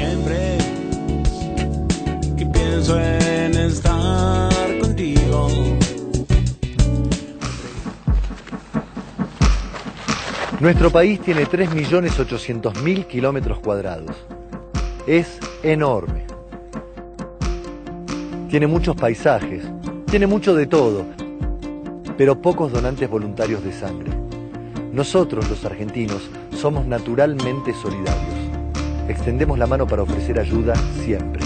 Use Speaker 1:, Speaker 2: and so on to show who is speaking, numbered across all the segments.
Speaker 1: siempre que pienso en estar contigo.
Speaker 2: Nuestro país tiene 3.800.000 kilómetros cuadrados. Es enorme. Tiene muchos paisajes, tiene mucho de todo, pero pocos donantes voluntarios de sangre. Nosotros, los argentinos, somos naturalmente solidarios. Extendemos la mano para ofrecer ayuda siempre.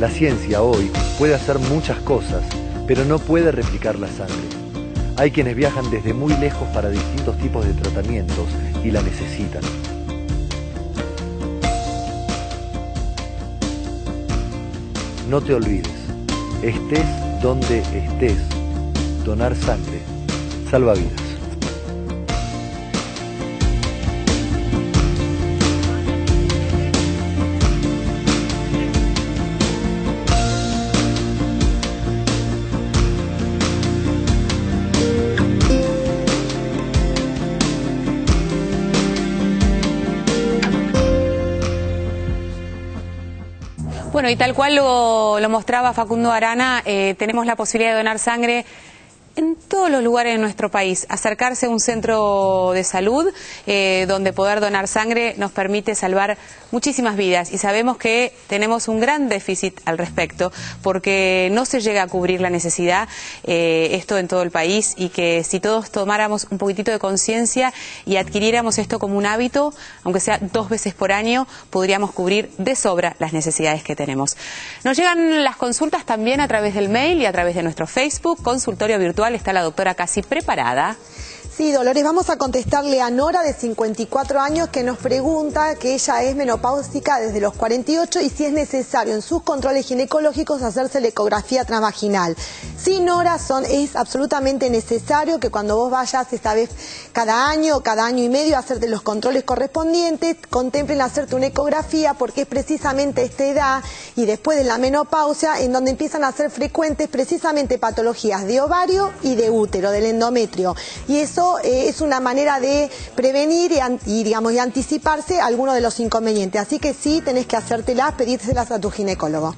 Speaker 2: La ciencia hoy puede hacer muchas cosas, pero no puede replicar la sangre. Hay quienes viajan desde muy lejos para distintos tipos de tratamientos y la necesitan. No te olvides, estés donde estés, donar sangre salva vidas.
Speaker 3: Bueno, y tal cual lo mostraba Facundo Arana, tenemos la posibilidad de donar sangre en todos los lugares de nuestro país. Acercarse a un centro de salud donde poder donar sangre nos permite salvar muchísimas vidas, y sabemos que tenemos un gran déficit al respecto porque no se llega a cubrir la necesidad, esto en todo el país, y que si todos tomáramos un poquitito de conciencia y adquiriéramos esto como un hábito, aunque sea 2 veces por año, podríamos cubrir de sobra las necesidades que tenemos. Nos llegan las consultas también a través del mail y a través de nuestro Facebook, consultorio virtual. Está la doctora casi preparada.
Speaker 4: Sí, Dolores, vamos a contestarle a Nora, de 54 años, que nos pregunta que ella es menopáusica desde los 48 y si es necesario en sus controles ginecológicos hacerse la ecografía transvaginal. Sí, Nora, es absolutamente necesario que cuando vos vayas esta vez cada año y medio a hacerte los controles correspondientes, contemplen hacerte una ecografía, porque es precisamente esta edad y después de la menopausia en donde empiezan a ser frecuentes precisamente patologías de ovario y de útero, del endometrio. Y eso es una manera de prevenir y anticiparse a algunos de los inconvenientes. Así que sí, tenés que hacértelas, pedírselas a tu ginecólogo.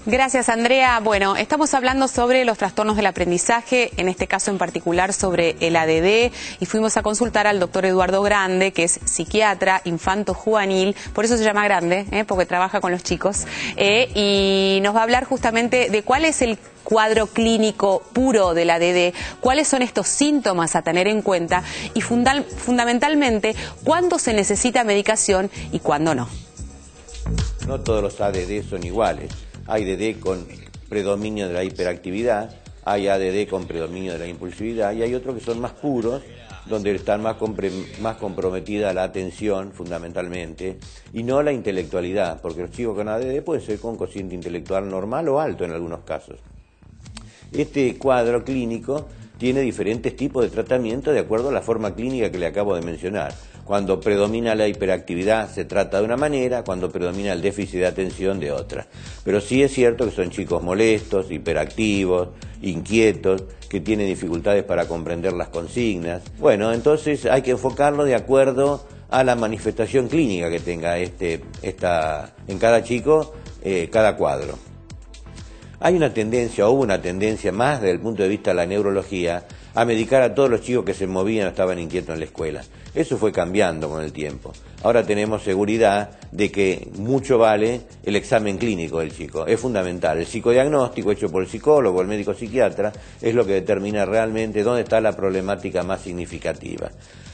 Speaker 3: Gracias, Andrea. Bueno, estamos hablando sobre los trastornos del aprendizaje, en este caso en particular sobre el ADD, y fuimos a consultar al doctor Eduardo Grande, que es psiquiatra infanto-juvenil, por eso se llama Grande, porque trabaja con los chicos, y nos va a hablar justamente de cuál es el cuadro clínico puro del ADD, cuáles son estos síntomas a tener en cuenta y fundamentalmente cuándo se necesita medicación y cuándo no.
Speaker 5: No todos los ADD son iguales. Hay ADD con predominio de la hiperactividad, hay ADD con predominio de la impulsividad y hay otros que son más puros, donde está más comprometida la atención fundamentalmente y no la intelectualidad, porque los chicos con ADD pueden ser con cociente intelectual normal o alto en algunos casos. Este cuadro clínico tiene diferentes tipos de tratamiento de acuerdo a la forma clínica que le acabo de mencionar. Cuando predomina la hiperactividad se trata de una manera, cuando predomina el déficit de atención de otra. Pero sí es cierto que son chicos molestos, hiperactivos, inquietos, que tienen dificultades para comprender las consignas. Bueno, entonces hay que enfocarlo de acuerdo a la manifestación clínica que tenga en cada chico, cada cuadro. Hay una tendencia, o hubo una tendencia más desde el punto de vista de la neurología, a medicar a todos los chicos que se movían o estaban inquietos en la escuela. Eso fue cambiando con el tiempo. Ahora tenemos seguridad de que mucho vale el examen clínico del chico. Es fundamental. El psicodiagnóstico hecho por el psicólogo, el médico psiquiatra, es lo que determina realmente dónde está la problemática más significativa.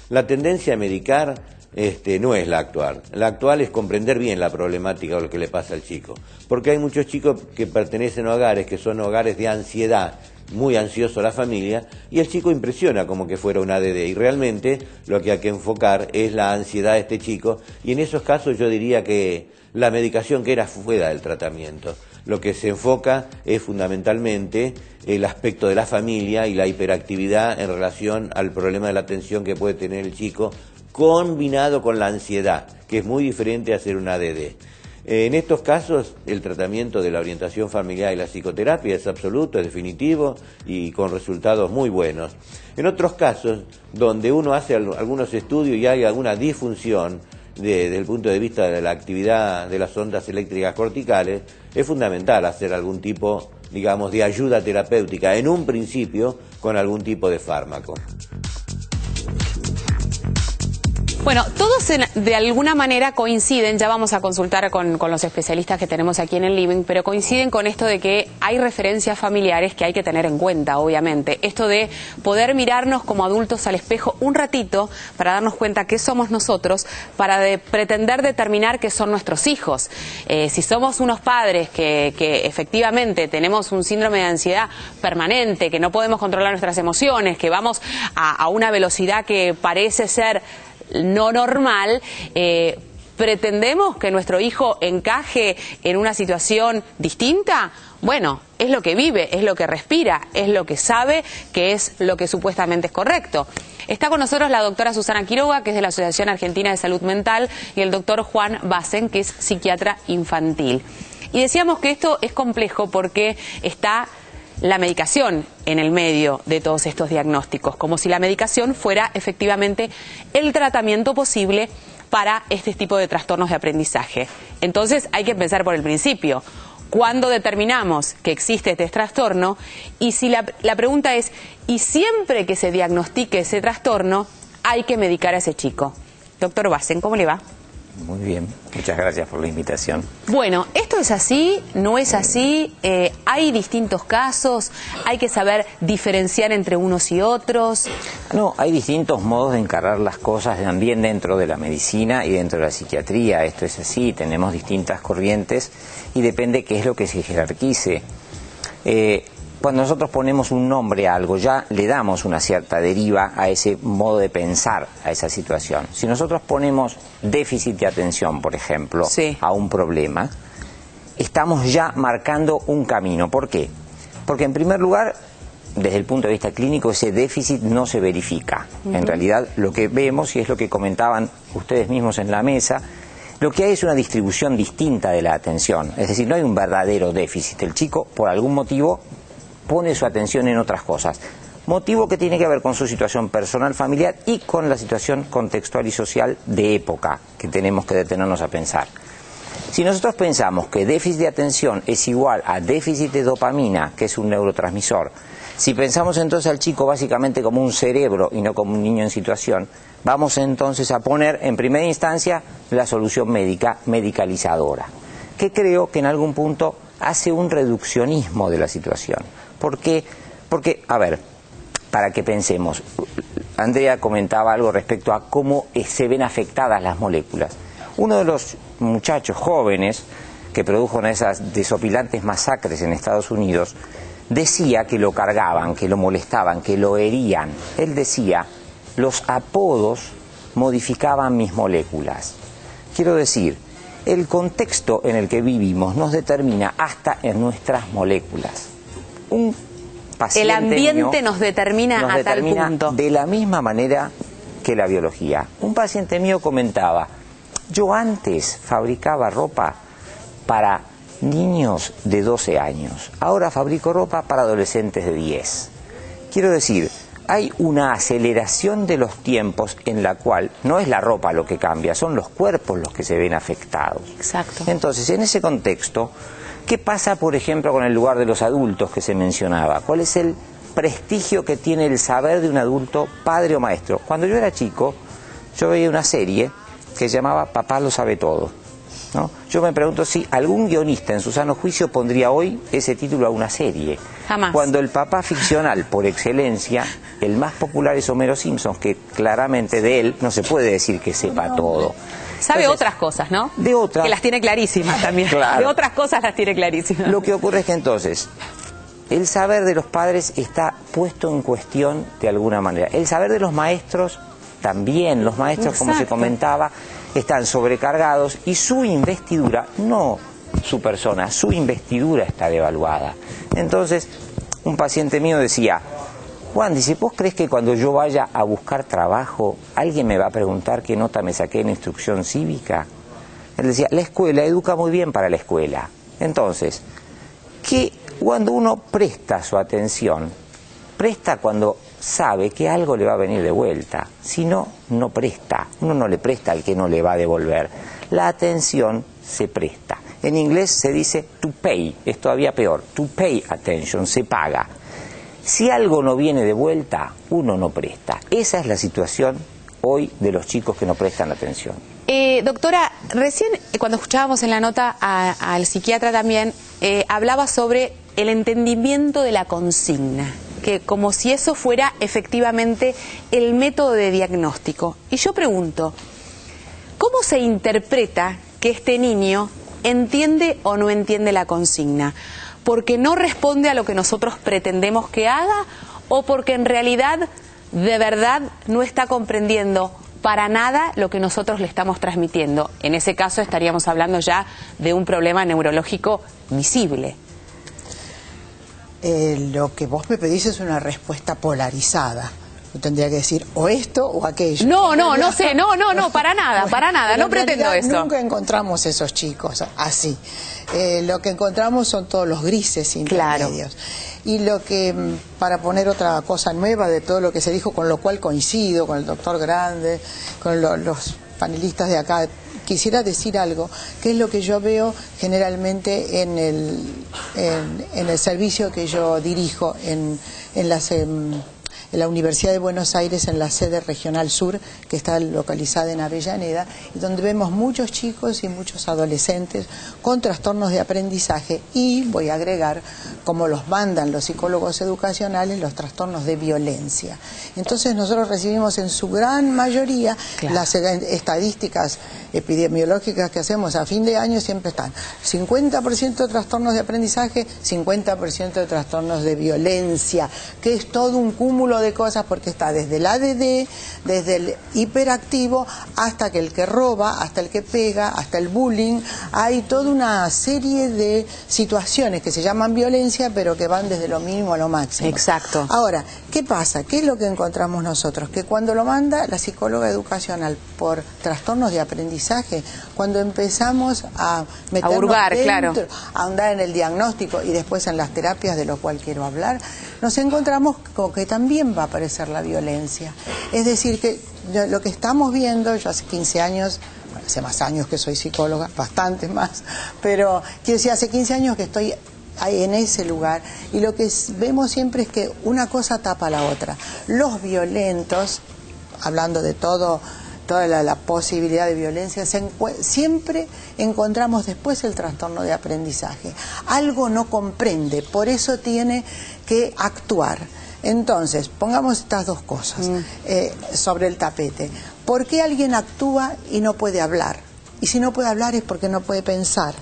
Speaker 5: La tendencia a medicar no es la actual. La actual es comprender bien la problemática o lo que le pasa al chico. Porque hay muchos chicos que pertenecen a hogares que son hogares de ansiedad, muy ansioso la familia, y el chico impresiona como que fuera un ADD, y realmente lo que hay que enfocar es la ansiedad de este chico, y en esos casos yo diría que la medicación que era fuera del tratamiento. Lo que se enfoca es fundamentalmente el aspecto de la familia y la hiperactividad en relación al problema de la atención que puede tener el chico, combinado con la ansiedad, que es muy diferente a ser un ADD. En estos casos, el tratamiento de la orientación familiar y la psicoterapia es absoluto, es definitivo y con resultados muy buenos. En otros casos, donde uno hace algunos estudios y hay alguna disfunción, desde el punto de vista de la actividad de las ondas eléctricas corticales, es fundamental hacer algún tipo, digamos, de ayuda terapéutica, en un principio, con algún tipo de fármaco.
Speaker 3: Bueno, todos de alguna manera coinciden, ya vamos a consultar con los especialistas que tenemos aquí en el Living, pero coinciden con esto de que hay referencias familiares que hay que tener en cuenta, obviamente. Esto de poder mirarnos como adultos al espejo un ratito para darnos cuenta qué somos nosotros, para pretender determinar qué son nuestros hijos. Si somos unos padres que efectivamente tenemos un síndrome de ansiedad permanente, que no podemos controlar nuestras emociones, que vamos a una velocidad que parece ser no normal, ¿pretendemos que nuestro hijo encaje en una situación distinta? Bueno, es lo que vive, es lo que respira, es lo que sabe, que es lo que supuestamente es correcto. Está con nosotros la doctora Susana Quiroga, que es de la Asociación Argentina de Salud Mental, y el doctor Juan Bassen, que es psiquiatra infantil. Y decíamos que esto es complejo porque está la medicación en el medio de todos estos diagnósticos, como si la medicación fuera efectivamente el tratamiento posible para este tipo de trastornos de aprendizaje. Entonces hay que empezar por el principio. ¿Cuándo determinamos que existe este trastorno? Y si la pregunta es, ¿y siempre que se diagnostique ese trastorno hay que medicar a ese chico? Doctor Bassen, ¿cómo le va?
Speaker 6: Muy bien, muchas gracias por la invitación.
Speaker 3: Bueno, ¿esto es así? ¿No es así? ¿Hay distintos casos? ¿Hay que saber diferenciar entre unos y otros?
Speaker 6: No, hay distintos modos de encarar las cosas también dentro de la medicina y dentro de la psiquiatría. Esto es así, tenemos distintas corrientes y depende qué es lo que se jerarquice. Cuando nosotros ponemos un nombre a algo, ya le damos una cierta deriva a ese modo de pensar, a esa situación. Si nosotros ponemos déficit de atención, por ejemplo,
Speaker 3: sí, a
Speaker 6: un problema, estamos ya marcando un camino. ¿Por qué? Porque en primer lugar, desde el punto de vista clínico, ese déficit no se verifica. En realidad, lo que vemos, y es lo que comentaban ustedes mismos en la mesa, lo que hay es una distribución distinta de la atención. Es decir, no hay un verdadero déficit. El chico, por algún motivo, pone su atención en otras cosas. Motivo que tiene que ver con su situación personal, familiar y con la situación contextual y social de época que tenemos que detenernos a pensar. Si nosotros pensamos que déficit de atención es igual a déficit de dopamina, que es un neurotransmisor, si pensamos entonces al chico básicamente como un cerebro y no como un niño en situación, vamos entonces a poner en primera instancia la solución médica medicalizadora, que creo que en algún punto hace un reduccionismo de la situación. ¿Por qué? Porque, a ver, para que pensemos, Andrea comentaba algo respecto a cómo se ven afectadas las moléculas. Uno de los muchachos jóvenes que produjo una de esas desopilantes masacres en Estados Unidos decía que lo cargaban, que lo molestaban, que lo herían. Él decía, los apodos modificaban mis moléculas. Quiero decir, el contexto en el que vivimos nos determina hasta en nuestras moléculas. Un paciente
Speaker 3: el ambiente nos determina a tal punto.
Speaker 6: De la misma manera que la biología. Un paciente mío comentaba, yo antes fabricaba ropa para niños de 12 años, ahora fabrico ropa para adolescentes de 10. Quiero decir, hay una aceleración de los tiempos en la cual no es la ropa lo que cambia, son los cuerpos los que se ven afectados.
Speaker 3: Exacto.
Speaker 6: Entonces, en ese contexto, ¿qué pasa, por ejemplo, con el lugar de los adultos que se mencionaba? ¿Cuál es el prestigio que tiene el saber de un adulto, padre o maestro? Cuando yo era chico, yo veía una serie que se llamaba Papá lo sabe todo, ¿no? Yo me pregunto si algún guionista en su sano juicio pondría hoy ese título a una serie.
Speaker 3: Jamás.
Speaker 6: Cuando el papá ficcional por excelencia, el más popular es Homero Simpson, que claramente de él no se puede decir que sepa todo.
Speaker 3: Sabe
Speaker 6: Entonces,
Speaker 3: otras cosas, ¿no?
Speaker 6: De otras.
Speaker 3: Que las tiene clarísimas también.
Speaker 6: Claro.
Speaker 3: De otras cosas las tiene clarísimas.
Speaker 6: Lo que ocurre es que entonces el saber de los padres está puesto en cuestión de alguna manera. El saber de los maestros también. Los maestros, como se comentaba, están sobrecargados y su investidura, no su persona, su investidura está devaluada. Entonces, un paciente mío decía, Juan, dice, ¿vos crees que cuando yo vaya a buscar trabajo, alguien me va a preguntar qué nota me saqué en instrucción cívica? Él decía, la escuela educa muy bien para la escuela. Entonces, que cuando uno presta su atención, presta cuando sabe que algo le va a venir de vuelta. Si no, no presta. Uno no le presta al que no le va a devolver. La atención se presta. En inglés se dice to pay, es todavía peor. To pay attention, se paga. Si algo no viene de vuelta, uno no presta. Esa es la situación hoy de los chicos que no prestan atención.
Speaker 3: Doctora, recién cuando escuchábamos en la nota al psiquiatra también, hablaba sobre el entendimiento de la consigna, que como si eso fuera efectivamente el método de diagnóstico. Y yo pregunto, ¿cómo se interpreta que este niño entiende o no entiende la consigna? ¿Porque no responde a lo que nosotros pretendemos que haga o porque en realidad, de verdad, no está comprendiendo para nada lo que nosotros le estamos transmitiendo? En ese caso estaríamos hablando ya de un problema neurológico visible.
Speaker 7: Lo que vos me pedís es una respuesta polarizada. Yo tendría que decir o esto o aquello.
Speaker 3: No, para nada, no pretendo eso.
Speaker 7: Nunca encontramos esos chicos así. Lo que encontramos son todos los grises intermedios. Claro. Y lo que, para poner otra cosa nueva de todo lo que se dijo, con lo cual coincido con el doctor Grande, con los panelistas de acá, quisiera decir algo, que es lo que yo veo generalmente en el servicio que yo dirijo en la Universidad de Buenos Aires, en la sede regional sur, que está localizada en Avellaneda, y donde vemos muchos chicos y muchos adolescentes con trastornos de aprendizaje y, voy a agregar, como los mandan los psicólogos educacionales, los trastornos de violencia. Entonces nosotros recibimos en su gran mayoría, claro, las estadísticas epidemiológicas que hacemos a fin de año siempre están 50% de trastornos de aprendizaje, 50% de trastornos de violencia, que es todo un cúmulo de cosas, porque está desde el ADD, desde el hiperactivo, hasta que el que roba, hasta el que pega, hasta el bullying. Hay toda una serie de situaciones que se llaman violencia, pero que van desde lo mínimo a lo máximo.
Speaker 3: Exacto.
Speaker 7: Ahora, ¿qué pasa? ¿Qué es lo que encontramos nosotros? Que cuando lo manda la psicóloga educacional por trastornos de aprendizaje, cuando empezamos a meternos
Speaker 3: hurgar,
Speaker 7: dentro,
Speaker 3: claro,
Speaker 7: a ahondar en el diagnóstico y después en las terapias, de lo cual quiero hablar, nos encontramos con que también va a aparecer la violencia. Es decir, que lo que estamos viendo, yo hace 15 años, bueno, hace más años que soy psicóloga, bastantes más, pero quiero decir, hace 15 años que estoy ahí en ese lugar, y lo que vemos siempre es que una cosa tapa a la otra. Los violentos, hablando de toda la posibilidad de violencia, siempre encontramos después el trastorno de aprendizaje. Algo no comprende, por eso tiene que actuar. Entonces, pongamos estas dos cosas sobre el tapete. ¿Por qué alguien actúa y no puede hablar? Y si no puede hablar es porque no puede pensar.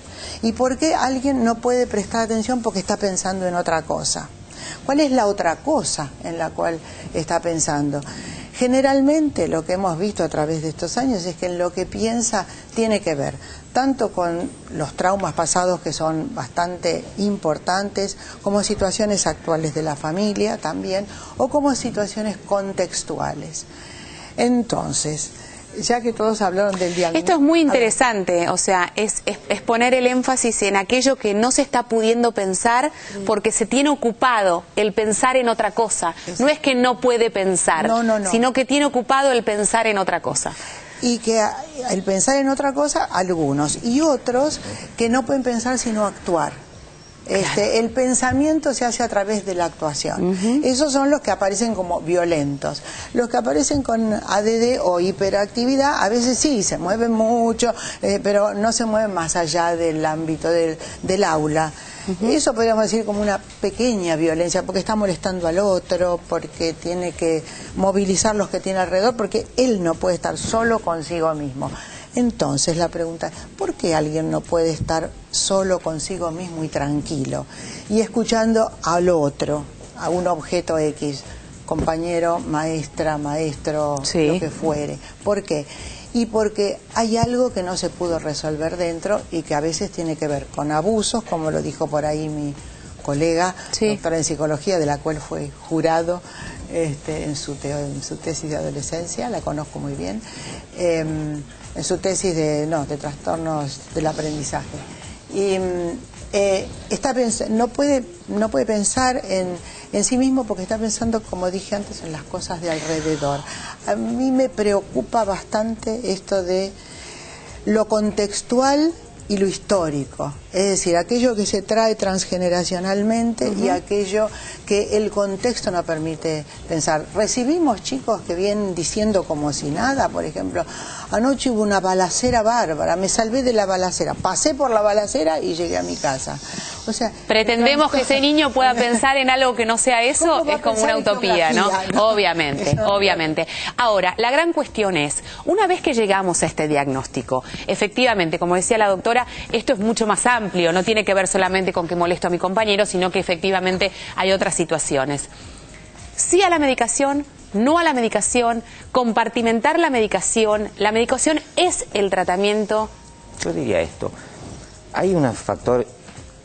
Speaker 7: ¿Y por qué alguien no puede prestar atención? Porque está pensando en otra cosa. ¿Cuál es la otra cosa en la cual está pensando? Generalmente lo que hemos visto a través de estos años es que en lo que piensa tiene que ver tanto con los traumas pasados, que son bastante importantes, como situaciones actuales de la familia también, o como situaciones contextuales. Entonces, ya que todos hablaron del diagnóstico...
Speaker 3: Esto es muy interesante, o sea, es poner el énfasis en aquello que no se está pudiendo pensar porque se tiene ocupado el pensar en otra cosa. No es que no puede pensar, sino que tiene ocupado el pensar en otra cosa.
Speaker 7: Y que el pensar en otra cosa, algunos, y otros que no pueden pensar sino actuar. El pensamiento se hace a través de la actuación. Esos son los que aparecen como violentos. Los que aparecen con ADD o hiperactividad, a veces sí, se mueven mucho, pero no se mueven más allá del ámbito del aula. Eso podríamos decir como una pequeña violencia, porque está molestando al otro, porque tiene que movilizar los que tiene alrededor, porque él no puede estar solo consigo mismo. Entonces la pregunta es, ¿por qué alguien no puede estar solo consigo mismo y tranquilo? Y escuchando al otro, a un objeto X, compañero, maestra, maestro, lo que fuere. ¿Por qué? Y porque hay algo que no se pudo resolver dentro y que a veces tiene que ver con abusos, como lo dijo por ahí mi colega, doctora en psicología, de la cual fue jurado en su tesis de adolescencia, la conozco muy bien, en su tesis de trastornos del aprendizaje. Y no puede pensar en sí mismo porque está pensando, como dije antes, en las cosas de alrededor. A mí me preocupa bastante esto de lo contextual y lo histórico, es decir, aquello que se trae transgeneracionalmente y aquello que el contexto no permite pensar. Recibimos chicos que vienen diciendo como si nada, por ejemplo, anoche hubo una balacera bárbara, me salvé de la balacera, pasé por la balacera y llegué a mi casa. O sea,
Speaker 3: pretendemos que ese niño pueda pensar en algo que no sea eso, es como una utopía, ¿no? Obviamente, obviamente. Ahora, la gran cuestión es, una vez que llegamos a este diagnóstico, efectivamente, como decía la doctora, esto es mucho más amplio, no tiene que ver solamente con que molesto a mi compañero, sino que efectivamente hay otras situaciones. Sí a la medicación, no a la medicación, compartimentar la medicación es el tratamiento.
Speaker 6: Yo diría esto, hay un factor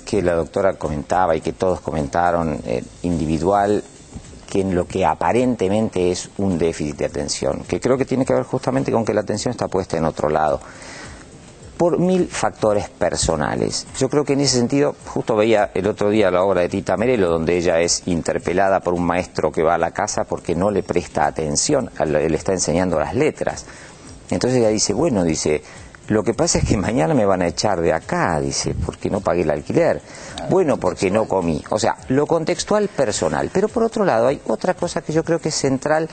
Speaker 6: que la doctora comentaba y que todos comentaron, individual, que en lo que aparentemente es un déficit de atención, que creo que tiene que ver justamente con que la atención está puesta en otro lado, por 1000 factores personales. Yo creo que en ese sentido, justo veía el otro día la obra de Tita Merello, donde ella es interpelada por un maestro que va a la casa porque no le presta atención, le está enseñando las letras. Entonces ella dice, bueno, dice, lo que pasa es que mañana me van a echar de acá, dice, porque no pagué el alquiler. Bueno, porque no comí. O sea, lo contextual personal. Pero por otro lado hay otra cosa que yo creo que es central,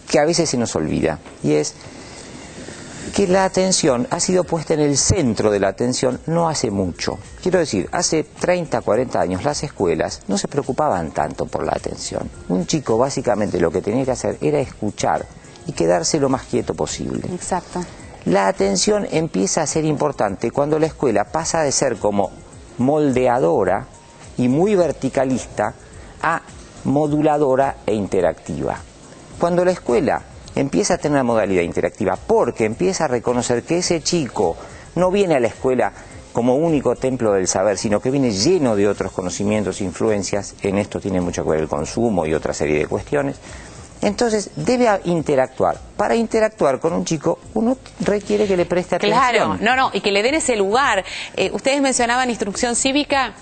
Speaker 6: que a veces se nos olvida, y es que la atención ha sido puesta en el centro de la atención no hace mucho. Quiero decir, hace 30, 40 años las escuelas no se preocupaban tanto por la atención. Un chico básicamente lo que tenía que hacer era escuchar y quedarse lo más quieto posible.
Speaker 3: Exacto.
Speaker 6: La atención empieza a ser importante cuando la escuela pasa de ser como moldeadora y muy verticalista a moduladora e interactiva. Cuando la escuela empieza a tener una modalidad interactiva porque empieza a reconocer que ese chico no viene a la escuela como único templo del saber, sino que viene lleno de otros conocimientos e influencias, en esto tiene mucho que ver el consumo y otra serie de cuestiones. Entonces debe interactuar. Para interactuar con un chico uno requiere que le preste atención.
Speaker 3: Claro, y que le den ese lugar. Ustedes mencionaban instrucción cívica,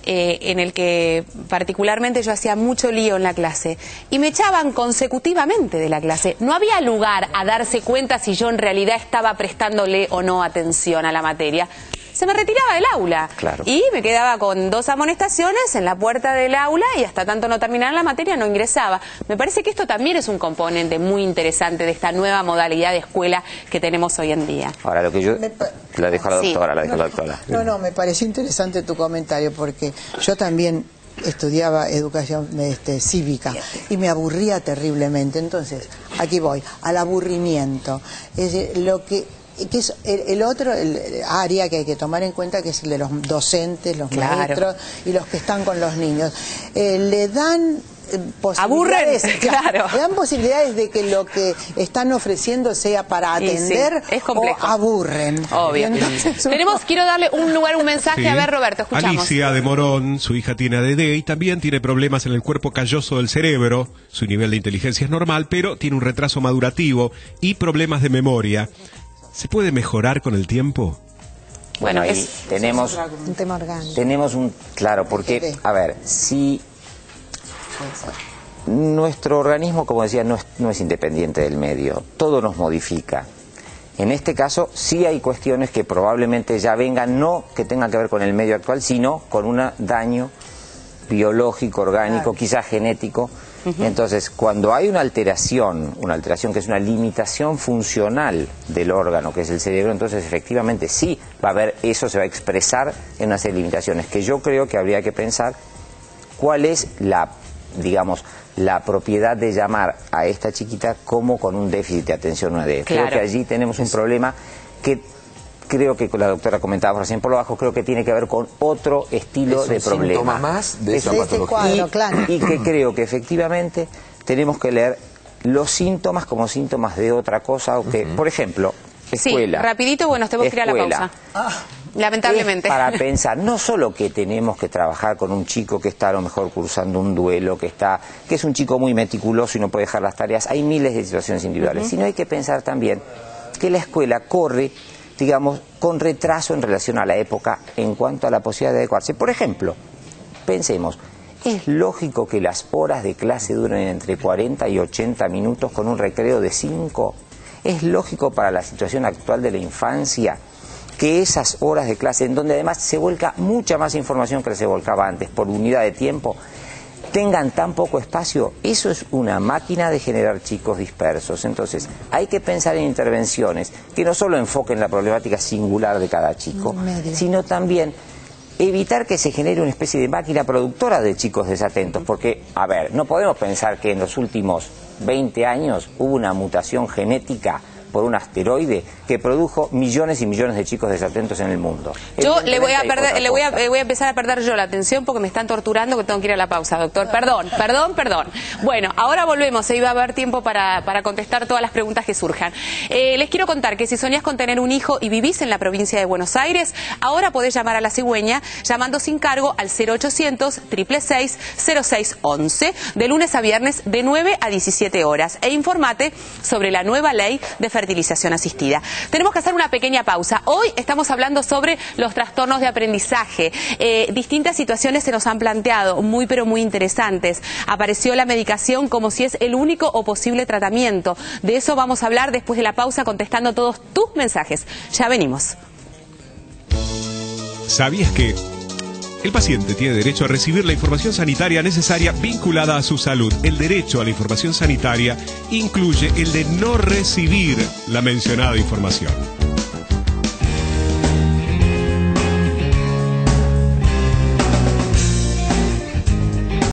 Speaker 3: en el que particularmente yo hacía mucho lío en la clase y me echaban consecutivamente de la clase. No había lugar a darse cuenta si yo en realidad estaba prestándole o no atención a la materia. Se me retiraba del aula y me quedaba con 2 amonestaciones en la puerta del aula y hasta tanto no terminara la materia no ingresaba. Me parece que esto también es un componente muy interesante de esta nueva modalidad de escuela que tenemos hoy en día.
Speaker 6: Ahora lo que yo... La dejo a la doctora, la dejo a la doctora.
Speaker 7: No, me pareció interesante tu comentario porque yo también estudiaba educación cívica y me aburría terriblemente. Entonces, aquí voy, al aburrimiento. Es decir, lo que es el otro área que hay que tomar en cuenta, que es el de los docentes, los maestros y los que están con los niños. Le dan posibilidades, le dan posibilidades de que lo que están ofreciendo sea para atender o aburren.
Speaker 3: Obvio. Entonces, quiero darle un mensaje. A ver, Roberto, escuchamos.
Speaker 8: Alicia de Morón, su hija tiene ADD y también tiene problemas en el cuerpo calloso del cerebro. Su nivel de inteligencia es normal, pero tiene un retraso madurativo y problemas de memoria. ¿Se puede mejorar con el tiempo?
Speaker 6: Bueno, ahí tenemos
Speaker 4: un tema orgánico.
Speaker 6: Tenemos claro, porque, a ver, si nuestro organismo, como decía, no es independiente del medio, todo nos modifica. En este caso, sí hay cuestiones que probablemente ya vengan, no que tengan que ver con el medio actual, sino con un daño biológico, orgánico, quizás genético. Entonces, cuando hay una alteración que es una limitación funcional del órgano, que es el cerebro, entonces efectivamente sí va a haber, eso se va a expresar en una serie de limitaciones, que yo creo que habría que pensar cuál es la propiedad de llamar a esta chiquita como con un déficit de atención o ADD. Creo que allí tenemos un problema que creo que la doctora comentaba recién por lo bajo, creo que tiene que ver con otro estilo de problema. Es un síntoma más de esa patología. Y que creo que efectivamente tenemos que leer los síntomas como síntomas de otra cosa, o que, por ejemplo, escuela.
Speaker 3: Sí, rapidito, tenemos que ir a la pausa. Lamentablemente.
Speaker 6: Es para pensar, no solo que tenemos que trabajar con un chico que está a lo mejor cursando un duelo, que es un chico muy meticuloso y no puede dejar las tareas, hay miles de situaciones individuales, sino hay que pensar también que la escuela corre, digamos, con retraso en relación a la época en cuanto a la posibilidad de adecuarse. Por ejemplo, pensemos, Es lógico que las horas de clase duren entre 40 y 80 minutos con un recreo de 5. Es lógico para la situación actual de la infancia que esas horas de clase, en donde además se vuelca mucha más información que se volcaba antes por unidad de tiempo, tengan tan poco espacio. Eso es una máquina de generar chicos dispersos. Entonces hay que pensar en intervenciones que no solo enfoquen la problemática singular de cada chico, sino también evitar que se genere una especie de máquina productora de chicos desatentos, porque, a ver, no podemos pensar que en los últimos 20 años hubo una mutación genética por un asteroide que produjo millones y millones de chicos desatentos en el mundo.
Speaker 3: Yo le voy a empezar a perder yo la atención porque me están torturando, que tengo que ir a la pausa, doctor. Perdón. Bueno, ahora volvemos, se iba a haber tiempo para contestar todas las preguntas que surjan. Les quiero contar que si soñás con tener un hijo y vivís en la provincia de Buenos Aires, ahora podés llamar a La Cigüeña llamando sin cargo al 0800-666-0611 de lunes a viernes de 9 a 17 horas e informate sobre la nueva ley de fertilización asistida. Tenemos que hacer una pequeña pausa. Hoy estamos hablando sobre los trastornos de aprendizaje. Distintas situaciones se nos han planteado, muy pero muy interesantes. Apareció la medicación como si es el único o posible tratamiento. De eso vamos a hablar después de la pausa, contestando todos tus mensajes. Ya venimos.
Speaker 8: ¿Sabías que el paciente tiene derecho a recibir la información sanitaria necesaria vinculada a su salud? El derecho a la información sanitaria incluye el de no recibir la mencionada información.